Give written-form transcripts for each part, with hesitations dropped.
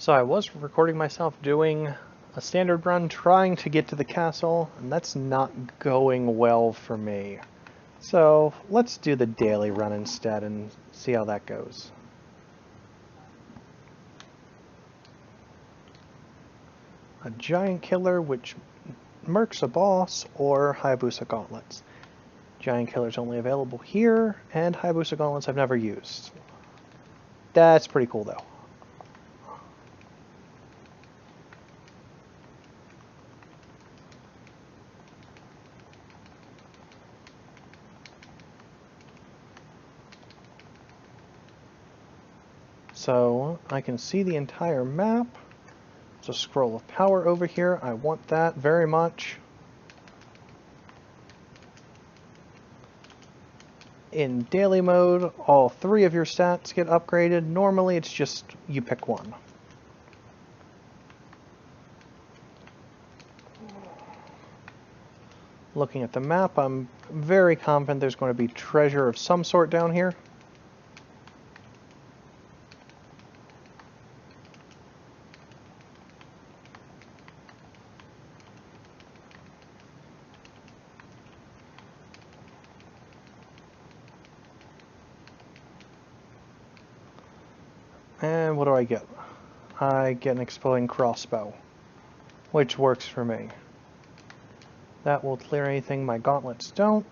So I was recording myself doing a standard run trying to get to the castle, and that's not going well for me. So let's do the daily run instead and see how that goes. A giant killer which murks a boss or Hayabusa gauntlets. Giant killer's only available here, and Hayabusa gauntlets I've never used. That's pretty cool though. So I can see the entire map. There's a scroll of power over here. I want that very much. In daily mode, all 3 of your stats get upgraded. Normally it's just you pick one. Looking at the map, I'm very confident there's going to be treasure of some sort down here. And what do I get? I get an exploding crossbow, which works for me. That will clear anything my gauntlets don't.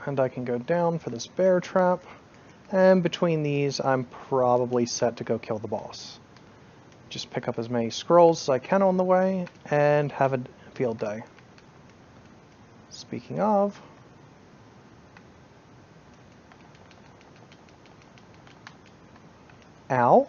And I can go down for this bear trap. And between these, I'm probably set to go kill the boss. Just pick up as many scrolls as I can on the way, and have a field day. Speaking of, ow.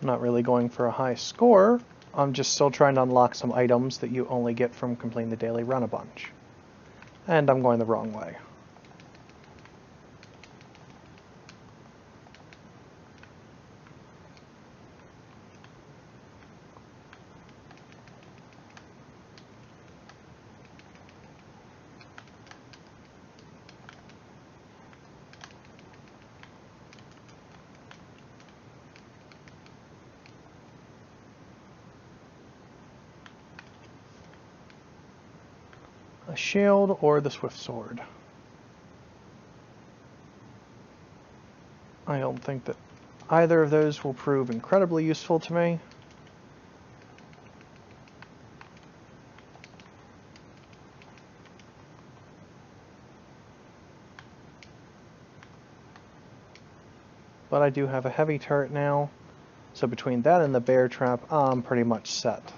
I'm not really going for a high score. I'm just still trying to unlock some items that you only get from completing the daily run a bunch. And I'm going the wrong way. A shield or the swift sword. I don't think that either of those will prove incredibly useful to me. But I do have a heavy turret now, so between that and the bear trap, I'm pretty much set.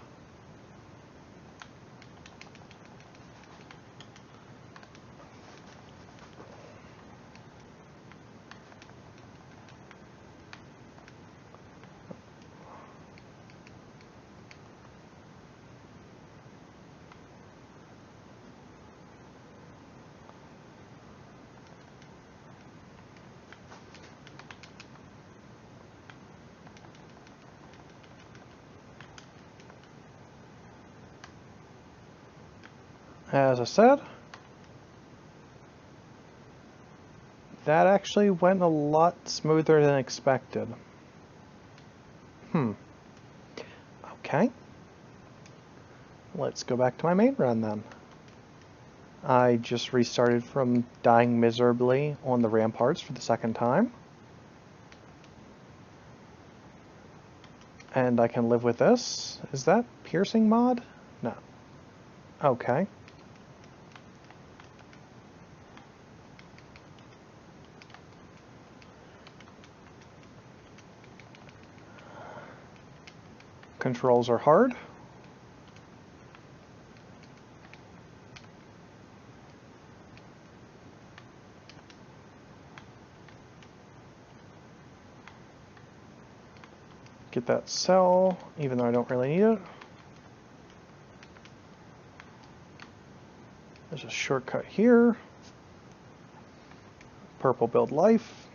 As I said, that actually went a lot smoother than expected. Okay. Let's go back to my main run then. I just restarted from dying miserably on the ramparts for the 2nd time. And I can live with this. Is that piercing mod? No. Okay. Controls are hard. Get that cell, even though I don't really need it. There's a shortcut here. purple build life.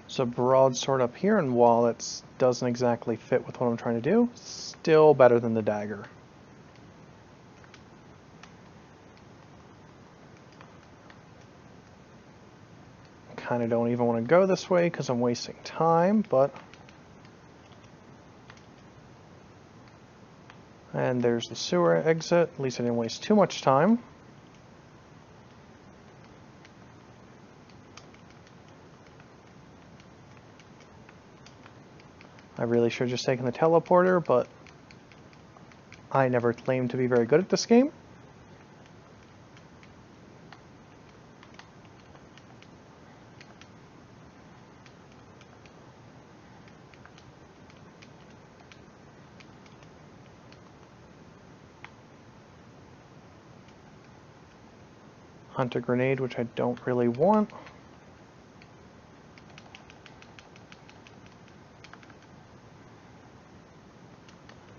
So broadsword up here, and while it doesn't exactly fit with what I'm trying to do, still better than the dagger. Kind of don't even want to go this way because I'm wasting time, but... And there's the sewer exit. At least I didn't waste too much time. I really should have just taken the teleporter, but I never claimed to be very good at this game. Hunt a grenade, which I don't really want.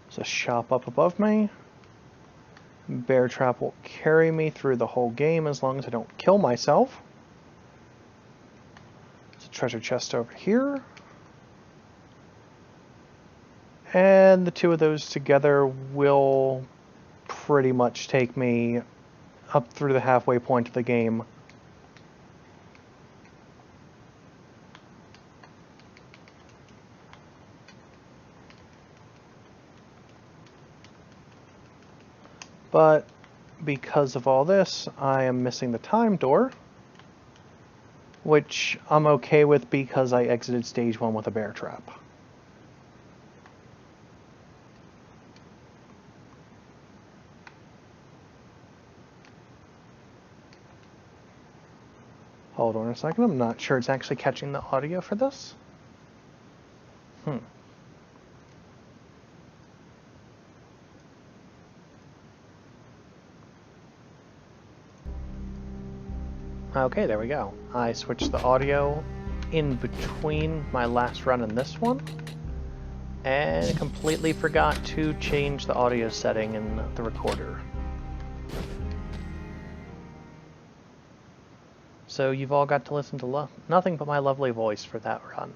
There's a shop up above me. Bear trap will carry me through the whole game as long as I don't kill myself. There's a treasure chest over here. And the two of those together will pretty much take me up through the halfway point of the game. But because of all this, I am missing the time door, which I'm okay with because I exited stage 1 with a bear trap. Hold on a second, I'm not sure it's actually catching the audio for this. Okay, there we go. I switched the audio in between my last run and this one, and completely forgot to change the audio setting in the recorder. So you've all got to listen to nothing but my lovely voice for that run.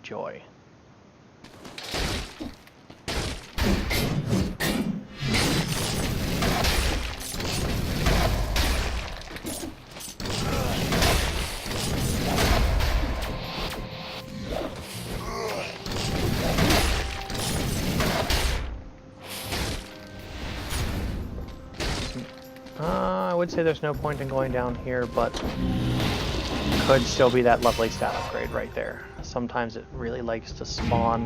Joy. I would say there's no point in going down here, but could still be that lovely stat upgrade right there. Sometimes it really likes to spawn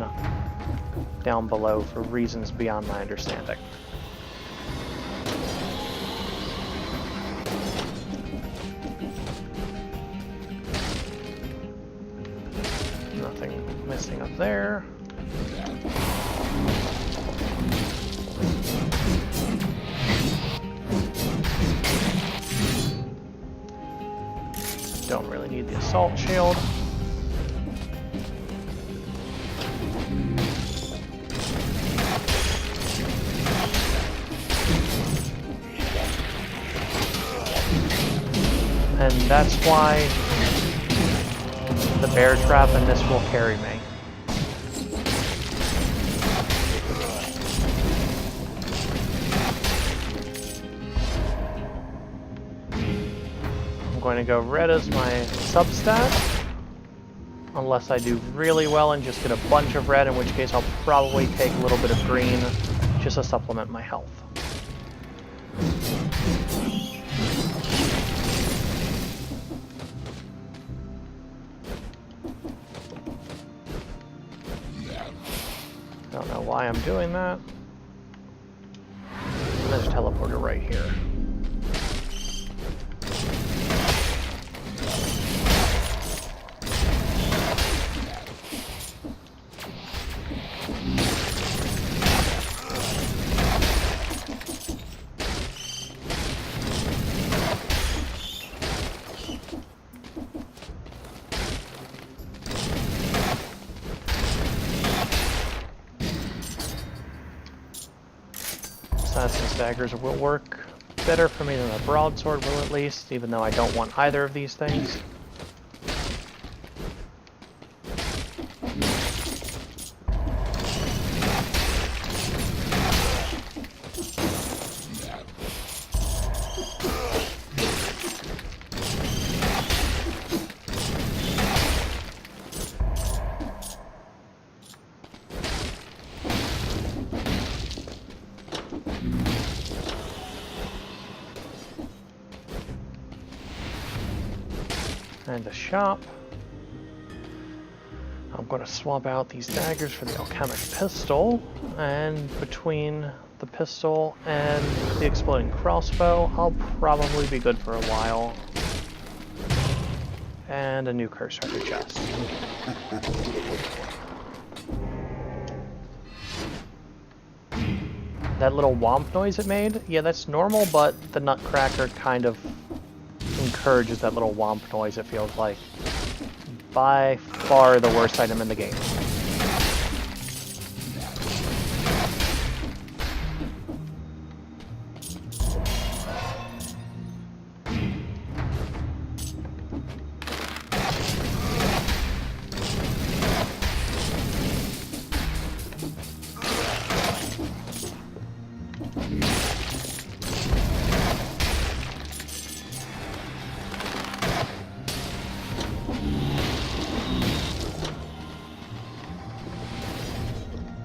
down below for reasons beyond my understanding. Nothing missing up there. Don't really need the assault shield. And that's why the bear trap and this will carry me. I'm going to go red as my substat, unless I do really well and just get a bunch of red, in which case I'll probably take a little bit of green just to supplement my health. Don't know why I'm doing that. And there's a teleporter right here. Since daggers will work better for me than a broadsword will, at least, even though I don't want either of these things. And a shop. I'm going to swap out these daggers for the alchemic pistol, and between the pistol and the exploding crossbow, I'll probably be good for a while. And a new curse treasure chest. That little womp noise it made, yeah, that's normal, but the Nutcracker kind of encourages that little womp noise, it feels like. By far the worst item in the game.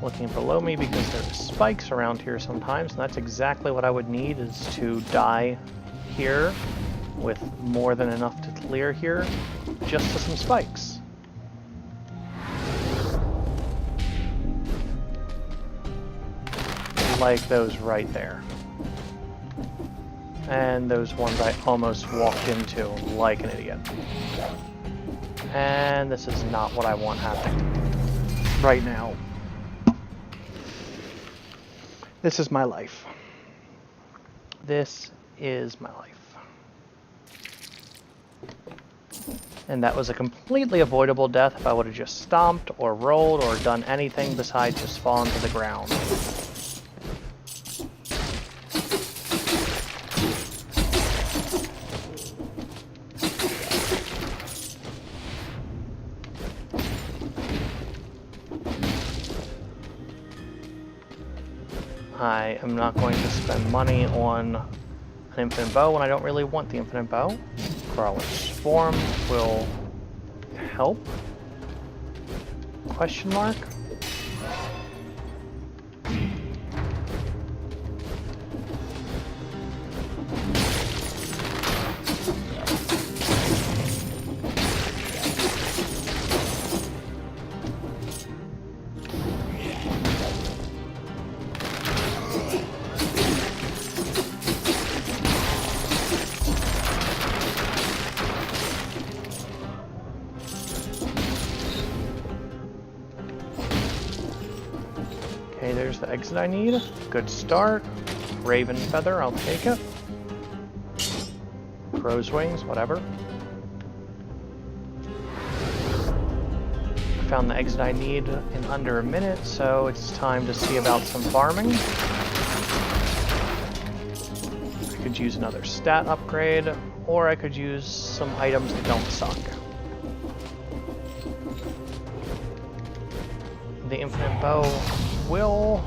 Looking below me because there are spikes around here sometimes, and that's exactly what I would need, is to die here with more than enough to clear here, just to some spikes. Like those right there. And those ones I almost walked into like an idiot. And this is not what I want happening right now. This is my life. This is my life. And that was a completely avoidable death if I would have just stomped or rolled or done anything besides just fallen to the ground. I am not going to spend money on an infinite bow when I don't really want the infinite bow. Crawler Swarm will help? Question mark? Okay, there's the exit I need. Good start. Raven Feather, I'll take it. Crow's Wings, whatever. I found the exit I need in under a minute, so it's time to see about some farming. I could use another stat upgrade, or I could use some items that don't suck. The infinite bow will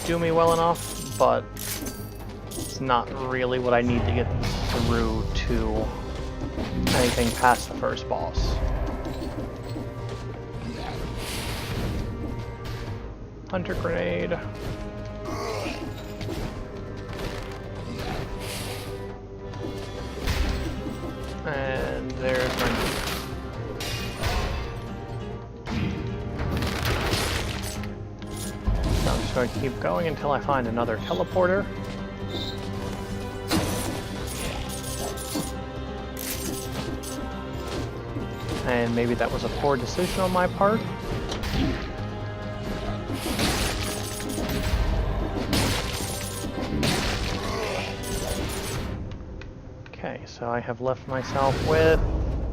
do me well enough, but it's not really what I need to get through to anything past the first boss. Hunter Grenade. And there's my... So I'm just going to keep going until I find another teleporter. And maybe that was a poor decision on my part. Okay, so I have left myself with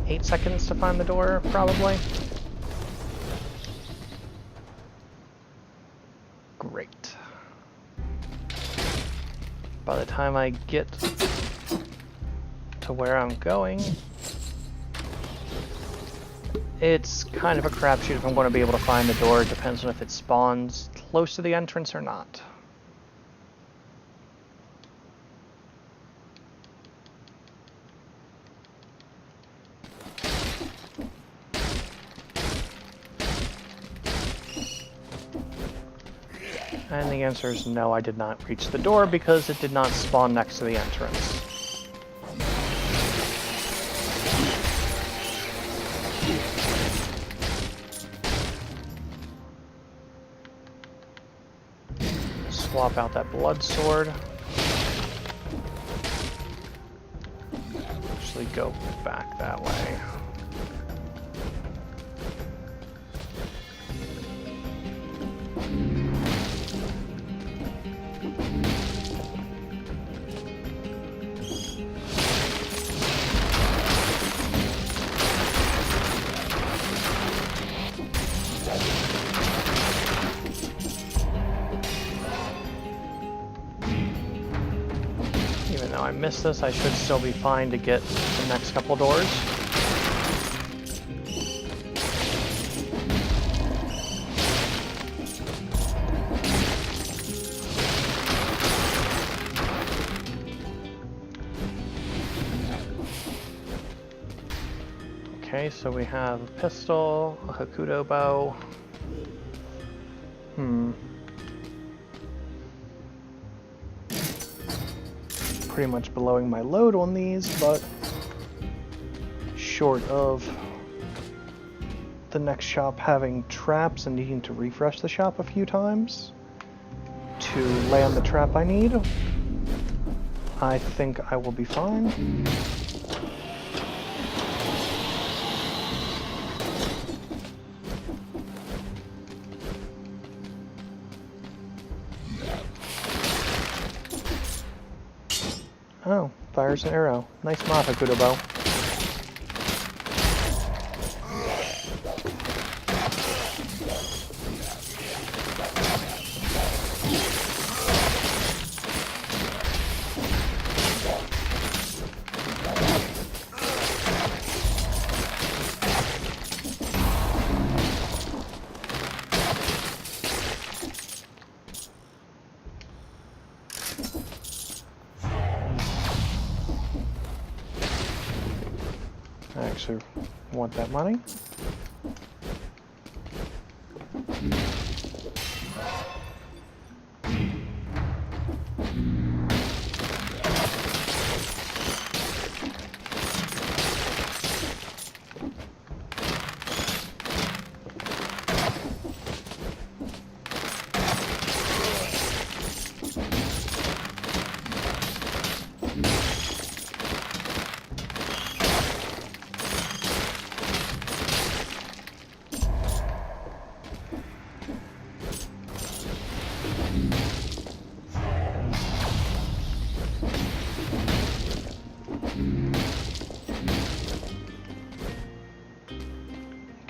8 seconds to find the door, probably. Great. by the time I get to where I'm going, it's kind of a crapshoot if I'm going to be able to find the door. It depends on if it spawns close to the entrance or not. And the answer is no, I did not reach the door because it did not spawn next to the entrance. Swap out that blood sword. Actually go back that way. Even though I missed this, I should still be fine to get the next couple doors. Okay, so we have a pistol, a Hakuto bow. Pretty much blowing my load on these, but short of the next shop having traps and needing to refresh the shop a few times to land the trap I need, I think I will be fine. Oh, fires an arrow. Nice mod, Hakuto bow. I actually want that money.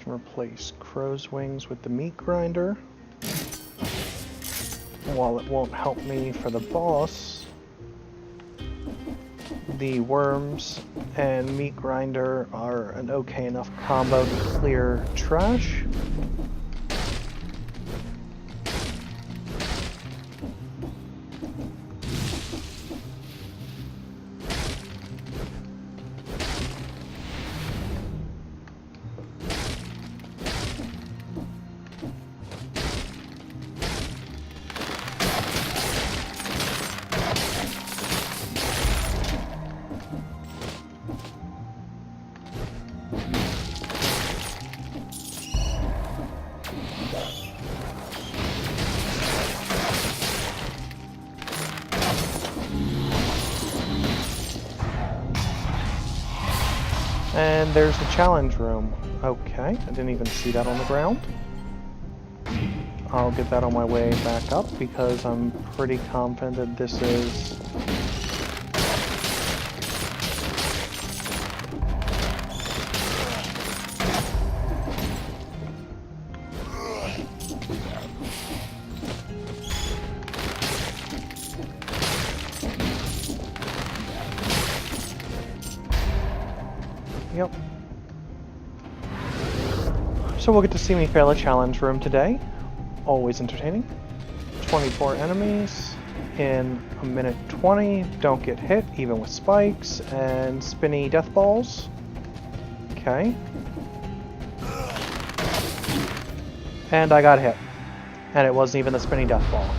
Replace crow's wings with the meat grinder. While it won't help me for the boss, the worms and meat grinder are an okay enough combo to clear trash. And there's the challenge room. Okay, I didn't even see that on the ground. I'll get that on my way back up because I'm pretty confident that this is Yep. So we'll get to see me fail a challenge room today. Always entertaining. 24 enemies in a minute 20. Don't get hit, even with spikes and spinny death balls. Okay. And I got hit. And it wasn't even the spinny death ball.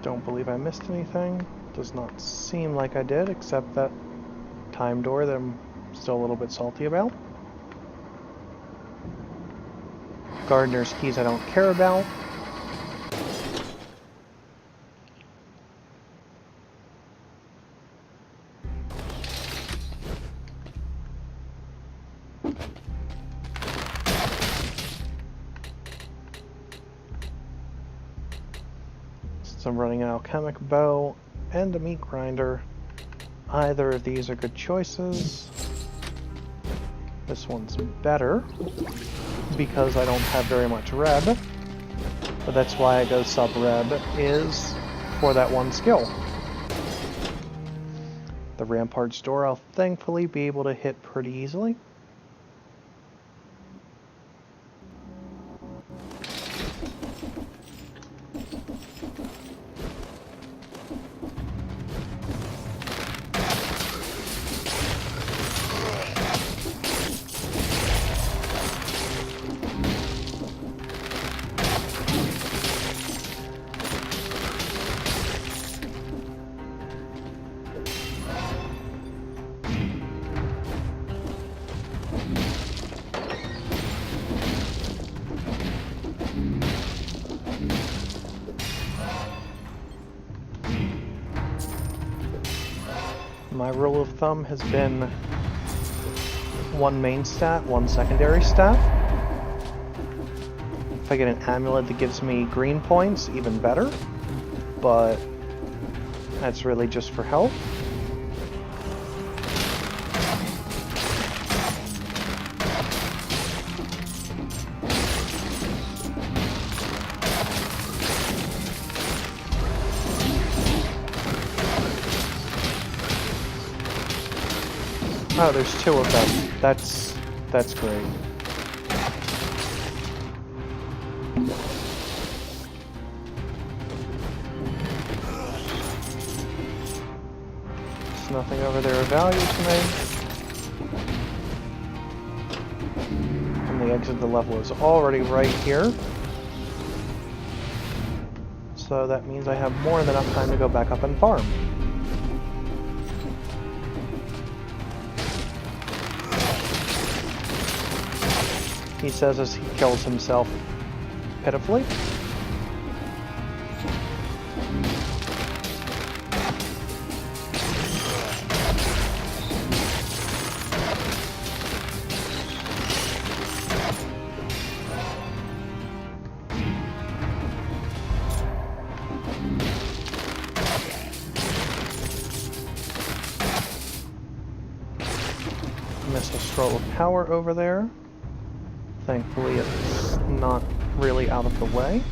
Don't believe I missed anything. Does not seem like I did, except that time door that I'm still a little bit salty about. Gardener's keys I don't care about. So I'm running an alchemic bow and a meat grinder. Either of these are good choices. This one's better because I don't have very much red, but that's why I go sub-red, is for that one skill. The Rampart's door I'll thankfully be able to hit pretty easily. My rule of thumb has been one main stat, one secondary stat. If I get an amulet that gives me green points, even better, but that's really just for health. Oh, there's two of them. That's great. There's nothing over there of value to me. And the exit of the level is already right here. So that means I have more than enough time to go back up and farm. He says as he kills himself pitifully. Missed a scroll of power over there. Thankfully, it's not really out of the way.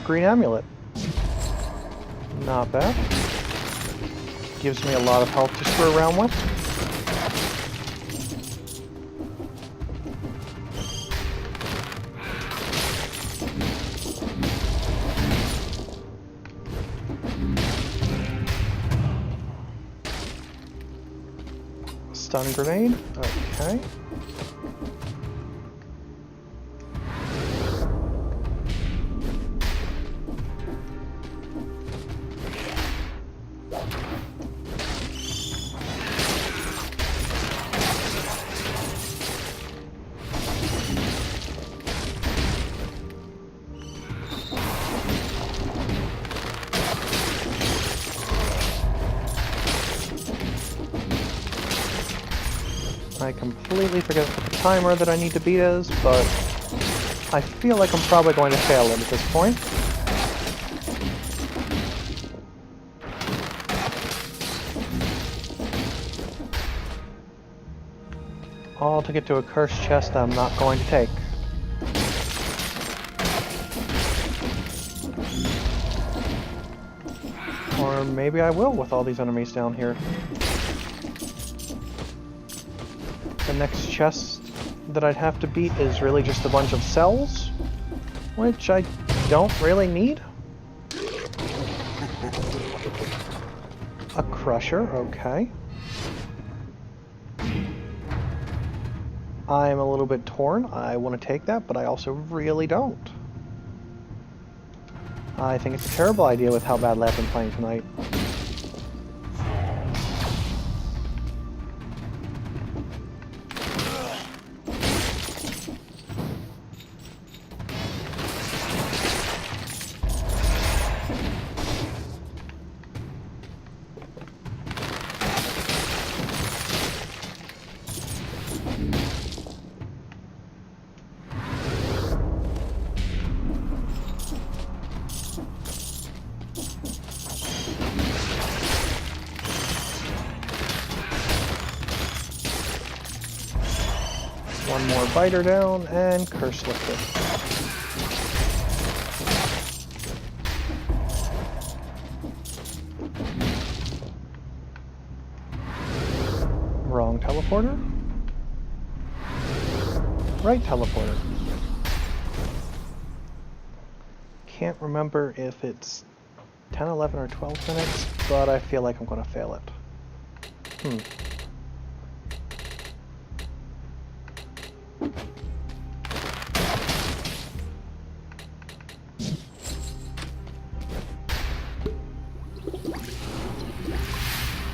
green amulet. Not bad. Gives me a lot of health to screw around with. Stun grenade. Okay. I completely forget what the timer that I need to beat is, but I feel like I'm probably going to fail it at this point. All to get to a cursed chest that I'm not going to take. Or maybe I will with all these enemies down here. The next chest that I'd have to beat is really just a bunch of cells, which I don't really need. A crusher, okay. I'm a little bit torn. I want to take that, but I also really don't. I think it's a terrible idea with how badly I've been playing tonight. One more biter down, and curse lifted. Wrong teleporter. Right teleporter. Can't remember if it's 10, 11, or 12 minutes, but I feel like I'm going to fail it.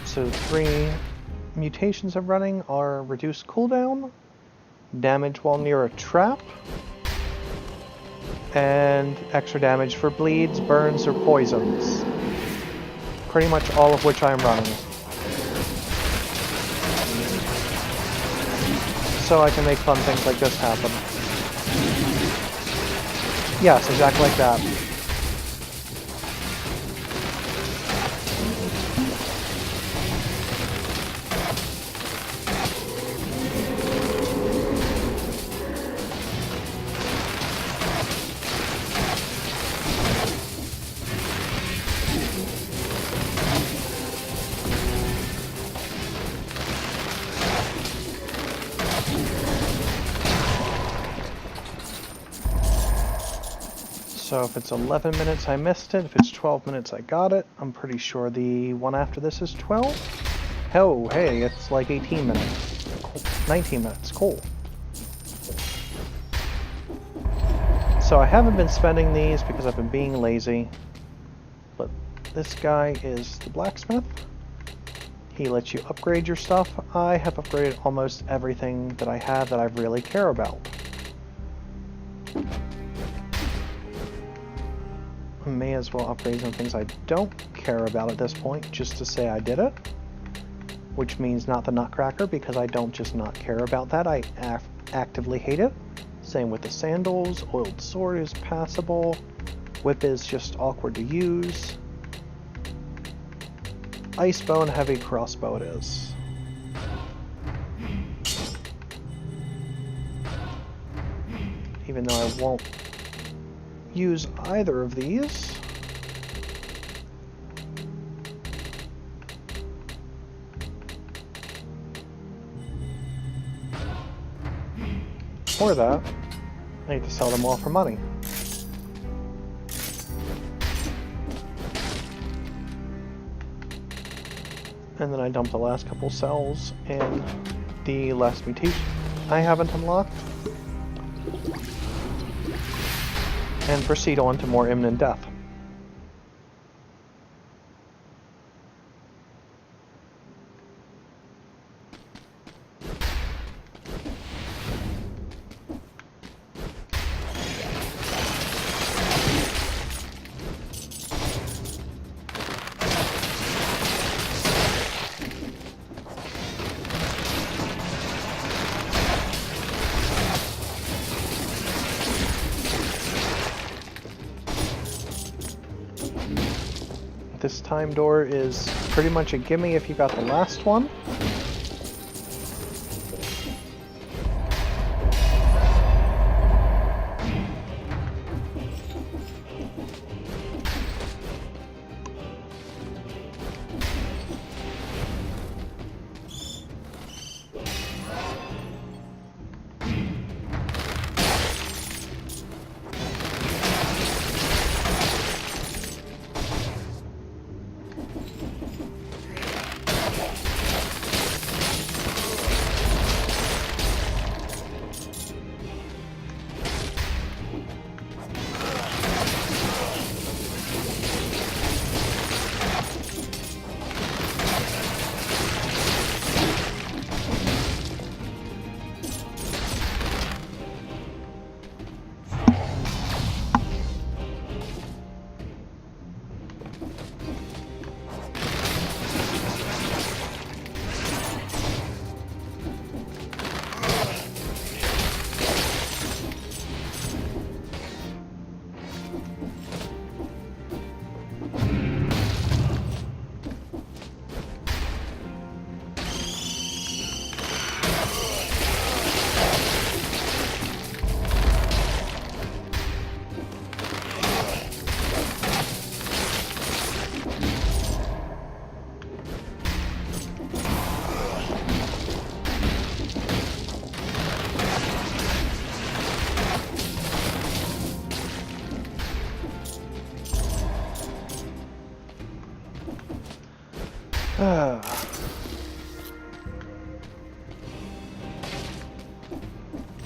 So 3 mutations I'm running are reduced cooldown, damage while near a trap, and extra damage for bleeds, burns, or poisons. Pretty much all of which I am running. So I can make fun things like this happen. Yes, exactly like that. So if it's 11 minutes, I missed it. If it's 12 minutes, I got it. I'm pretty sure the one after this is 12. Oh, hey, it's like 18 minutes. 19 minutes, cool. So I haven't been spending these because I've been being lazy. But this guy is the blacksmith. He lets you upgrade your stuff. I have upgraded almost everything that I have that I really care about. May as well upgrade some things I don't care about at this point, just to say I did it. Which means not the Nutcracker, because I don't just not care about that, I actively hate it. Same with the sandals, oiled sword is passable, whip is just awkward to use. Ice bow and heavy crossbow it is. Even though I won't use either of these. Or that. I need to sell them all for money. And then I dump the last couple cells in the last mutation I haven't unlocked. And proceed on to more imminent death. This time door is pretty much a gimme if you got the last one.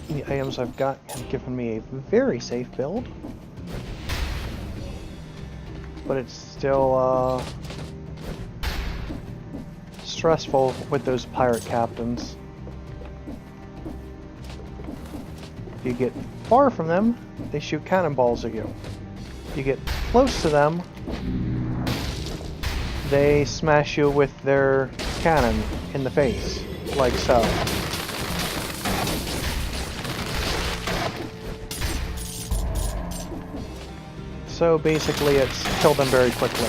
The items I've got have given me a very safe build, but it's still stressful with those pirate captains. If you get far from them, they shoot cannonballs at you. If you get close to them, they smash you with their cannon in the face, like so. So basically it's kill them very quickly.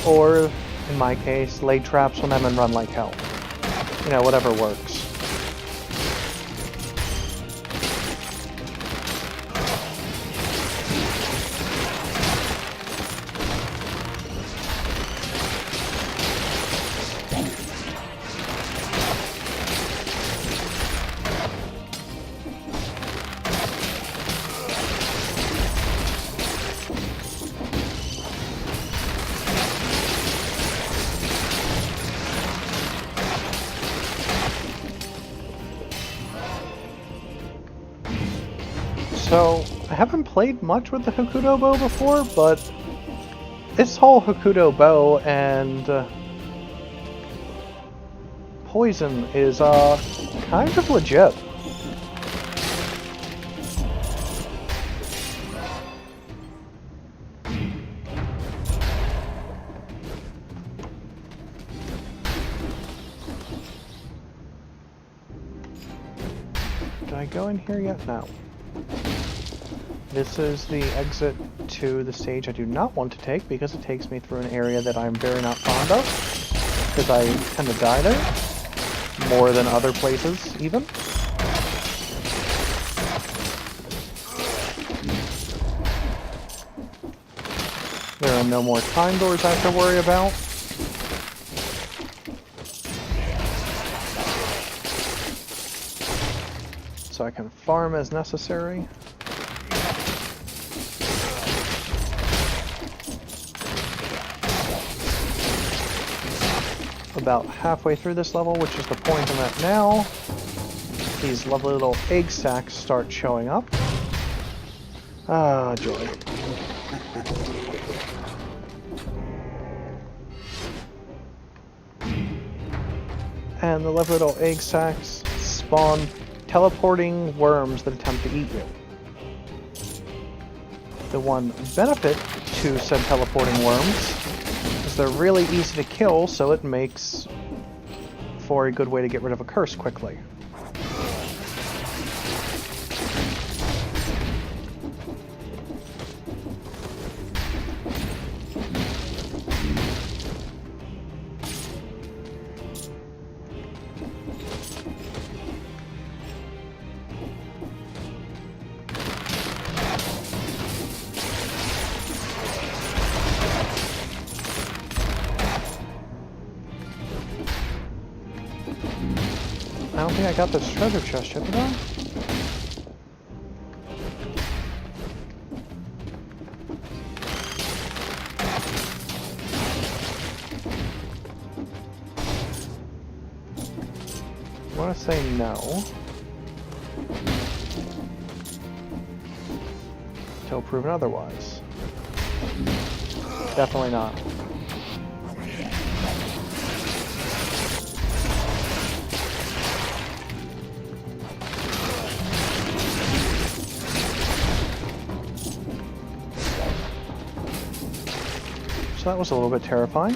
Or, in my case, lay traps on them and run like hell. You know, whatever works. So, I haven't played much with the Hokuto bow before, but this whole Hokuto bow and poison is kind of legit. Did I go in here yet? No. This is the exit to the stage I do not want to take because it takes me through an area that I'm very not fond of. Because I tend to die there. More than other places, even. There are no more time doors I have to worry about. So I can farm as necessary. About halfway through this level, which is the point I'm at now, these lovely little egg sacs start showing up. Ah, joy. And the lovely little egg sacs spawn teleporting worms that attempt to eat you. The one benefit to said teleporting worms is they're really easy to kill, so it makes for a good way to get rid of a curse quickly. I don't think I got this treasure chest yet, did I? I want to say no. Until proven otherwise. Definitely not. So that was a little bit terrifying.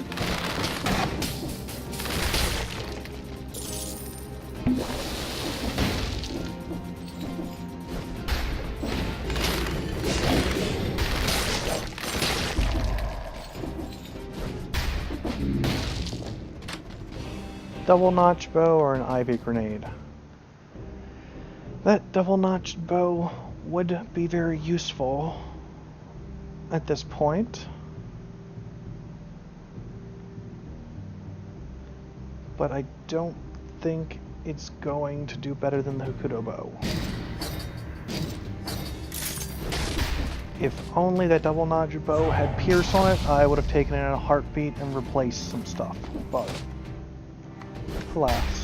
Double notch bow or an ivy grenade? That double notched bow would be very useful at this point. But I don't think it's going to do better than the Hokuto bow. If only that double notch bow had pierce on it, I would have taken it in a heartbeat and replaced some stuff. But alas.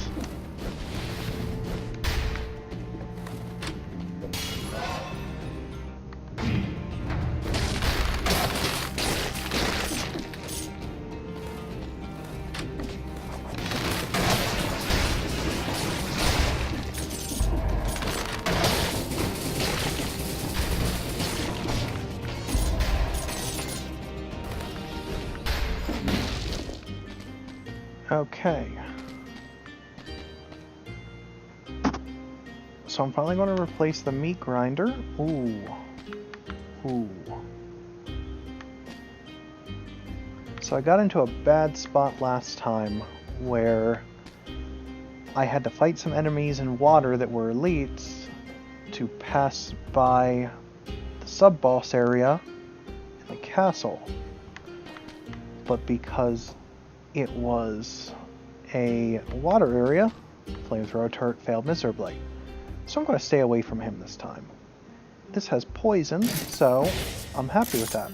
Okay. So I'm finally going to replace the meat grinder. Ooh. Ooh. So I got into a bad spot last time where I had to fight some enemies in water that were elites to pass by the sub-boss area in the castle. But because it was a water area, flamethrower turret failed miserably. So I'm going to stay away from him this time. This has poison, so I'm happy with that.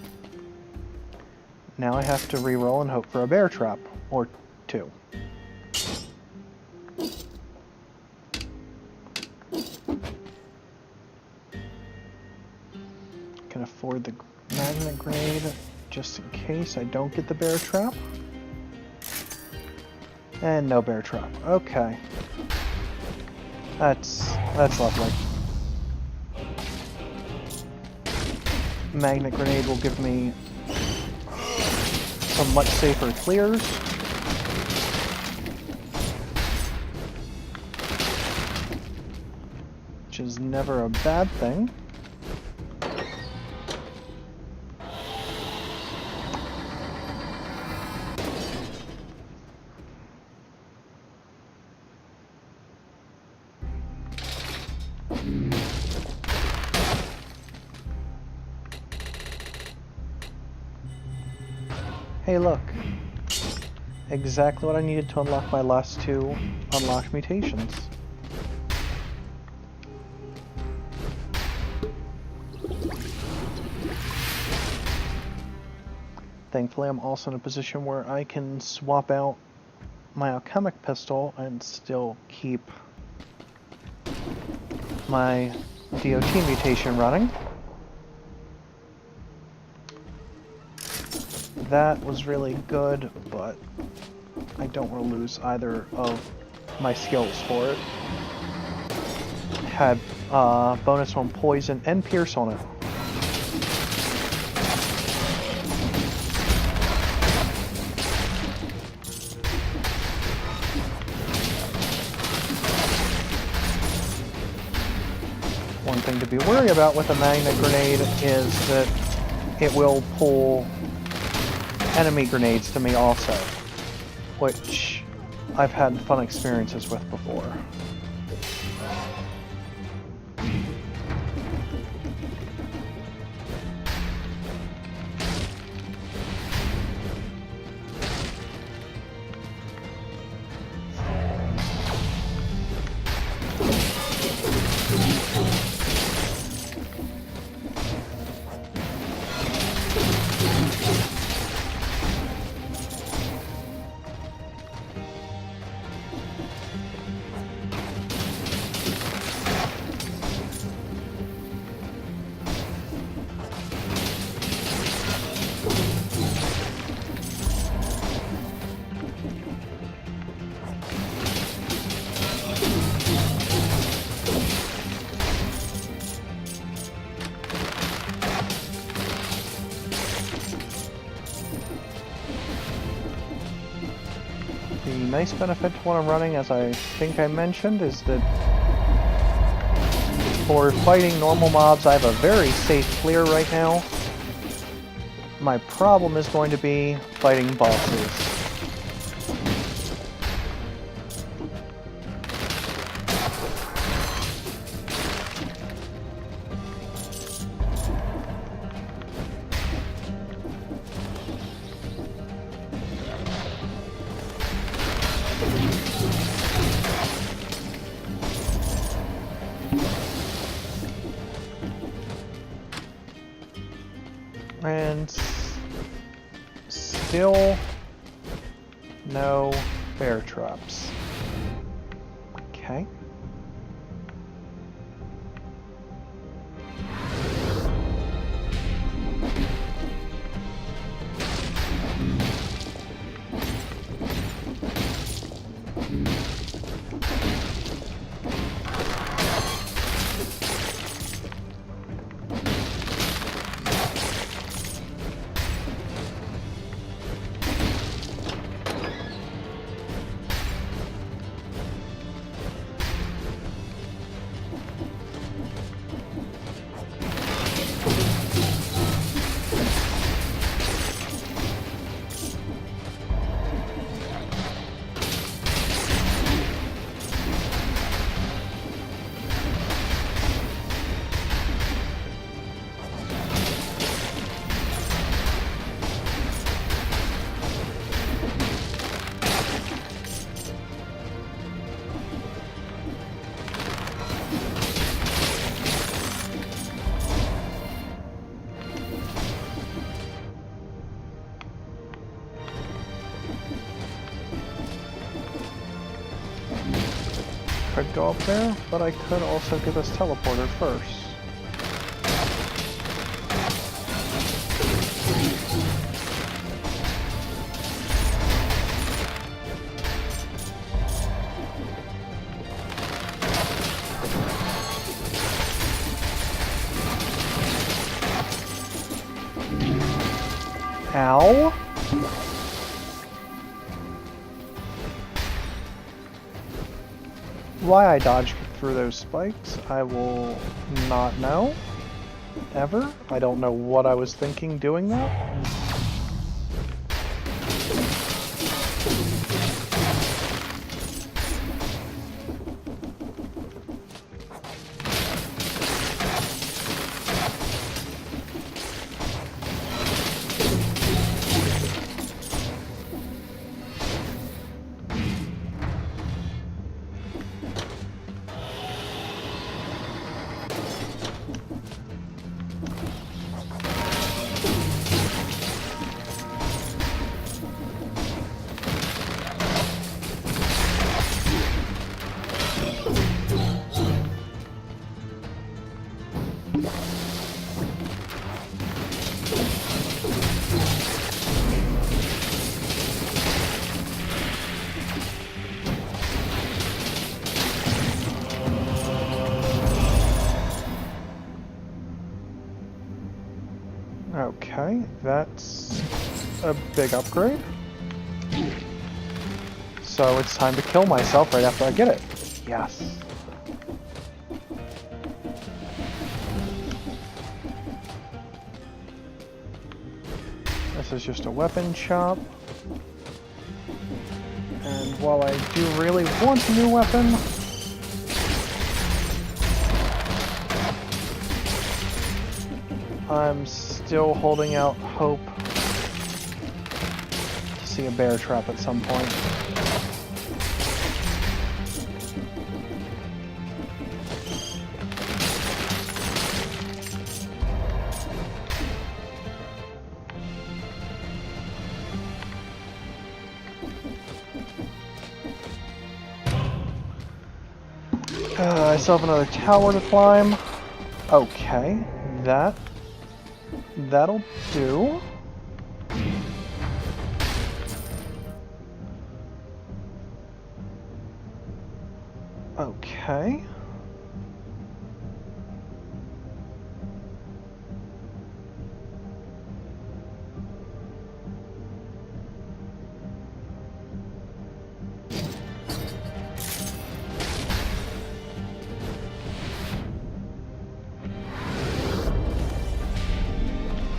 Now I have to reroll and hope for a bear trap, or two. Can afford the magnet grenade just in case I don't get the bear trap. And no bear trap. Okay. That's lovely. Magnet grenade will give me some much safer clears. which is never a bad thing. Hey, look. Exactly what I needed to unlock my last 2 unlocked mutations. Thankfully, I'm also in a position where I can swap out my alchemic pistol and still keep my DOT mutation running. That was really good, but I don't want to lose either of my skills for it. Had bonus on poison and pierce on it. One thing to be worried about with a magnet grenade is that it will pull enemy grenades to me also, which I've had fun experiences with before. The nice benefit to what I'm running, as I think I mentioned, is that for fighting normal mobs, I have a very safe clear right now. My problem is going to be fighting bosses. And still no bear traps. Okay. Could go up there, but I could also get this teleporter first. Ow! Why I dodge through those spikes? I will not know. Ever. I don't know what I was thinking doing that. Okay, that's a big upgrade. So it's time to kill myself right after I get it. Yes. This is just a weapon shop. And while I do really want a new weapon, I'm still holding out hope to see a bear trap at some point. I still have another tower to climb. Okay, that'll do. Okay.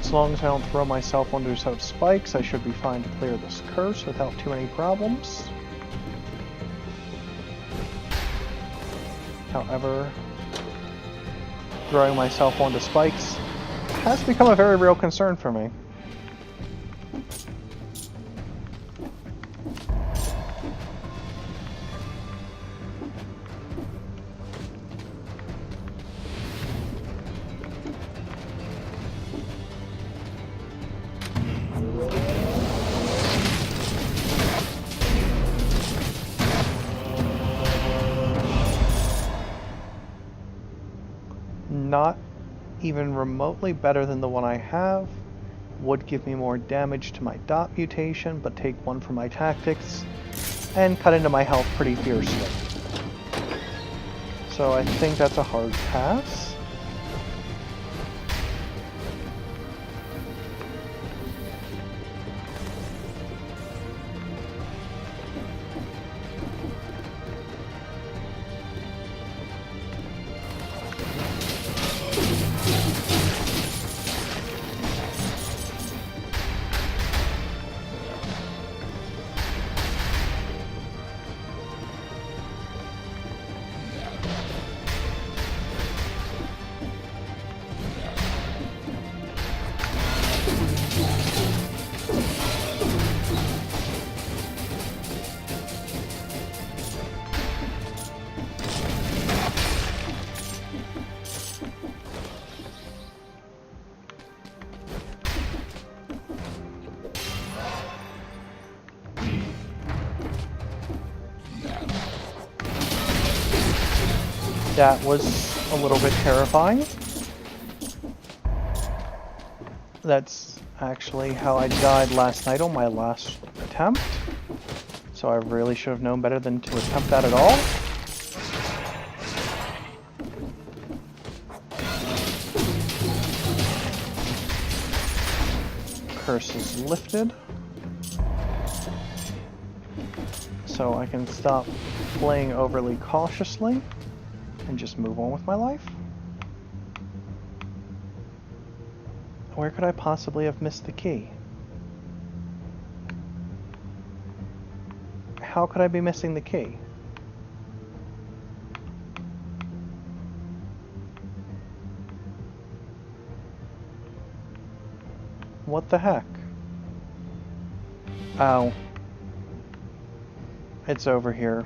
As long as I don't throw myself onto some spikes, I should be fine to clear this curse without too many problems. However, throwing myself onto spikes has become a very real concern for me. Not even remotely better than the one I have. Would give me more damage to my dot mutation, but take one from my tactics and cut into my health pretty fiercely. So I think that's a hard pass. That was a little bit terrifying. That's actually how I died last night on my last attempt. So I really should have known better than to attempt that at all. Curse is lifted. So I can stop playing overly cautiously. and just move on with my life? Where could I possibly have missed the key? How could I be missing the key? What the heck? Oh. It's over here.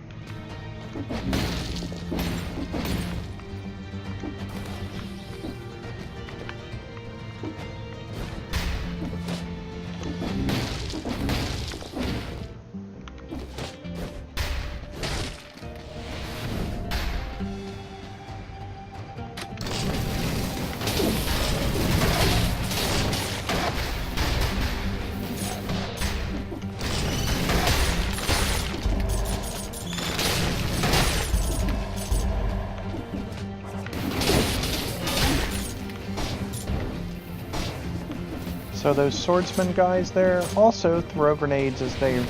So those swordsman guys there also throw grenades as they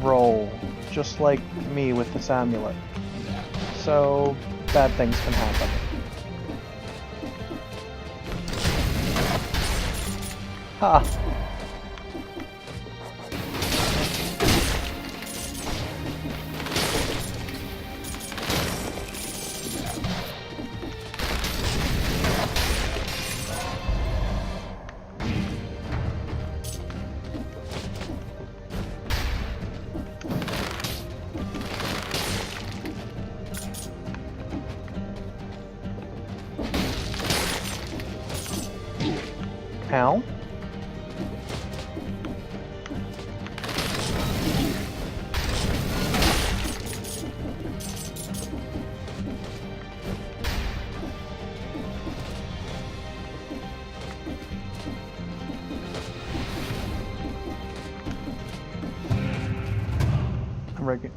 roll, just like me with this amulet. So bad things can happen. Ha! Ow.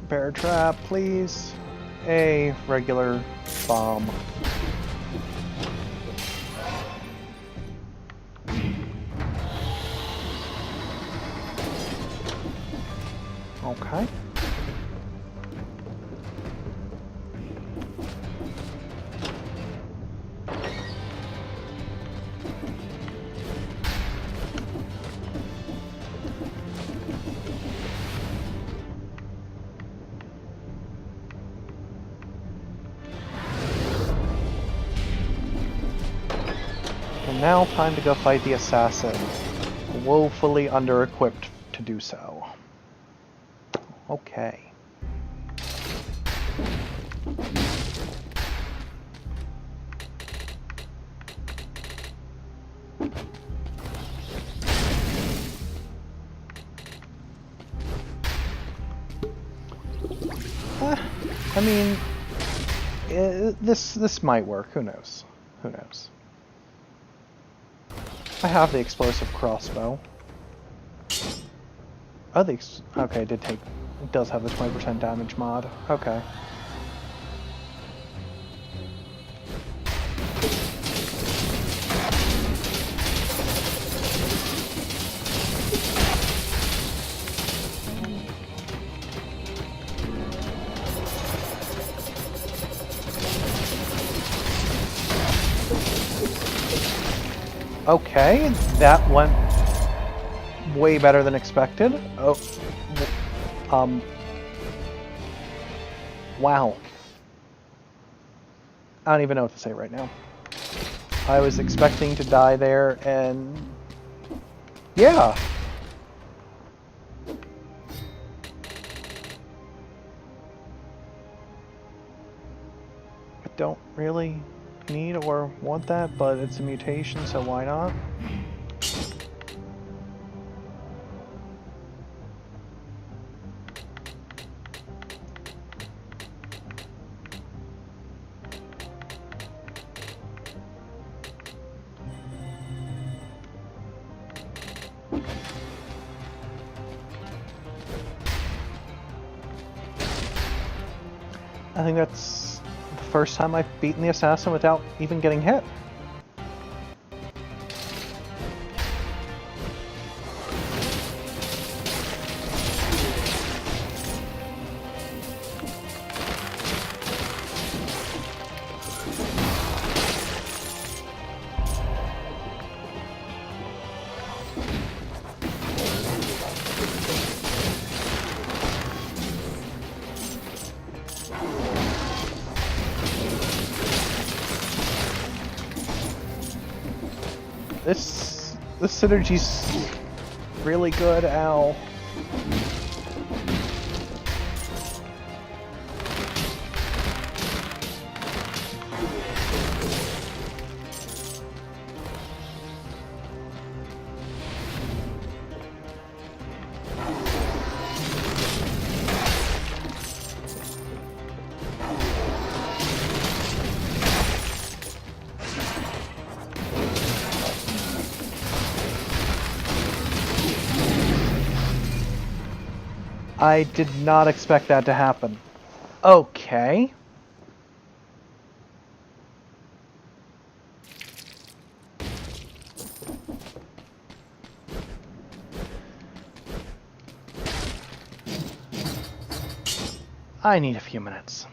Bear trap, please. A regular bomb. Okay. And now time to go fight the assassin, woefully under-equipped to do so. Okay. I mean, this might work. Who knows? Who knows? I have the explosive crossbow. Oh, okay, it does have the 20% damage mod. Okay. Okay, that went way better than expected. Oh, wow. I don't even know what to say right now. I was expecting to die there, and yeah. I don't really need or want that, but it's a mutation, so why not? I think that's the first time I've beaten the assassin without even getting hit. This synergy's really good, Al. I did not expect that to happen. Okay. I need a few minutes.